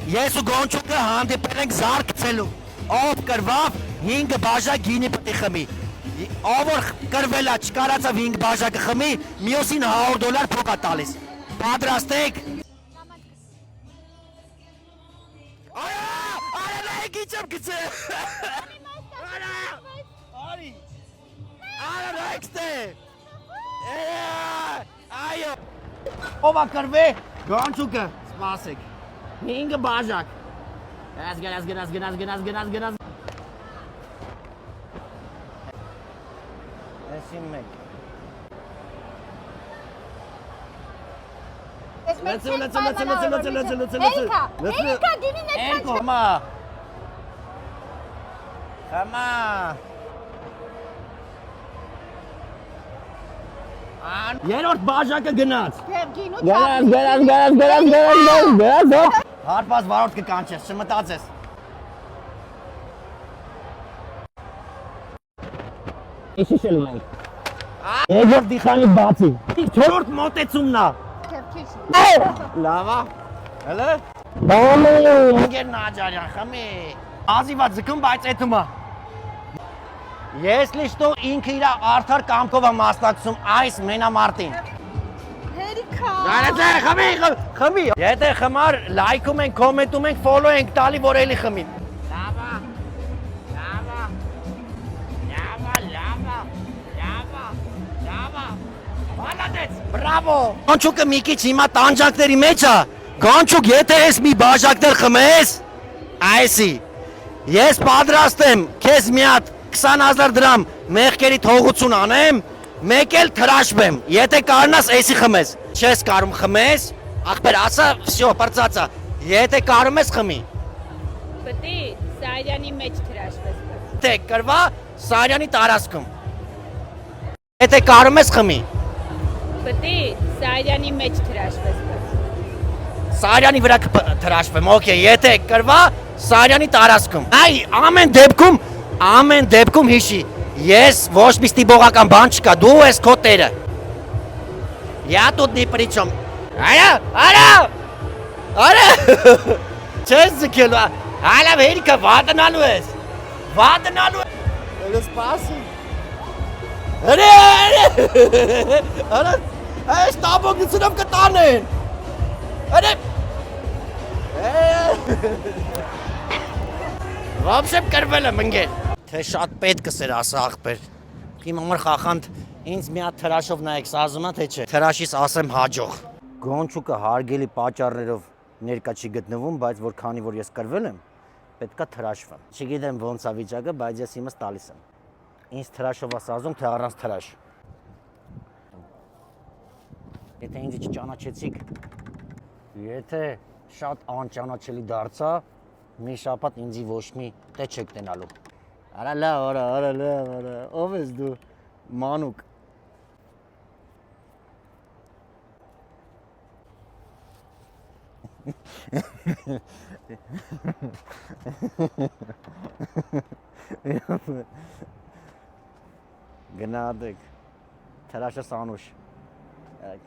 Ես ու Գոնչուկը հանդիպել ենք զարկ գցելու։ Ով կրվավ 5 բաժակ գինի պետք է խմի։ Ով որ կրվել է չկարածավ 5 բաժակը խմի, մյուսին $100 փոքա տալիս։ Պատրաստ եք։ Արա նայ գիճեմ գցե։ Արի։ Արա նայքստե։ Այո։ Ով կրվե Գոնչուկը, սպասեք։ 5 բաժակ։ Գնաս։ Այսին մեկ։ Լեցու։ Էրիկա, գինին է Էրկո, համա։ Երորդ բաժակը գնաց։ Գնաց։ Հարպաս վարորդ կկանչես, չմտածես։ Իշիշել մենք։ Երկրորդ դիխանի բացի։ Չորրորդ մոտեցումն է։ Լավա։ Հələ։ Բամի։ Ինգեր Նաջարյան, խմի։ Ազիվա ձգում, բայց էթումա։ Ես լիշտո ինքը իրա արդար կամքով է մասնակցում այս մենամարտին։ Էրիկա։ Գարեթե, խմի։ Եթե խմար, լայքում ենք, կոմենտում ենք, ֆոլո ենք տալի, որ էլի խմի։ Լավա։ Մալադեց, բրավո։ Գոնչուկը մի քիչ հիմա տանջանքների մեջ է։ Գոնչուկ, եթե ես մի բաժակներ խմես, այսի։ Ես պատրաստ եմ քեզ մի հատ 20,000 դրամ մեղքերի թողություն անեմ, մեկ էլ թրաշվեմ, եթե կարնաս էսի խմես, չես կարում խմես, աղբեր ասա, վսյո, պրծացա, եթե կարում ես խմի։ Պտի Սարյանի մեջ թրաշվես։ Թե կրվա Սարյանի տարածքում, եթե կարում ես խմի։ Պտի Սարյանի մեջ թրաշվես։ Սարյանի վրա թրաշվեմ, օքեյ, եթե կրվա Սարյանի տարածքում։ Այ, ամեն դեպքում հիշի, ես ոչ մի ստիպողական բան չկա, դու ես քո տերը։ Я тут ни при чем։ Արա։ Չես ձգելու, հալա վերիկը վատնալու ես։ Էլ սպասի։ Արա, այս տաբոգնությունով կտանեն։ Вообще կրվել եմ ընգեր։ Թե շատ պետք կսեր ասա աղբեր։ Իմ համար խախանդ ինձ մի հատ թրաշով նայեք, սազում է թե չէ։ Թրաշիս ասեմ հաջող։ Գոնչուկը հարգելի պատճառներով ներկա չի գտնվում, բայց որ քանի որ ես կրվել եմ, պետքա թրաշվեմ։ Չգիտեմ ոնց է վիճակը, բայց ես իմս տալիս եմ։ Ինձ թրաշով է սազում, թե առանց թրաշ։ Եթե ինձ չճանաչեցիք, եթե շատ անճանաչելի դարձա, մի շաբաթ ինձի ոչ մի տե չեք տենալու։ Արա լավ, ով ես դու, մանուկ։ Գնադեք, թրաշը սանուշ։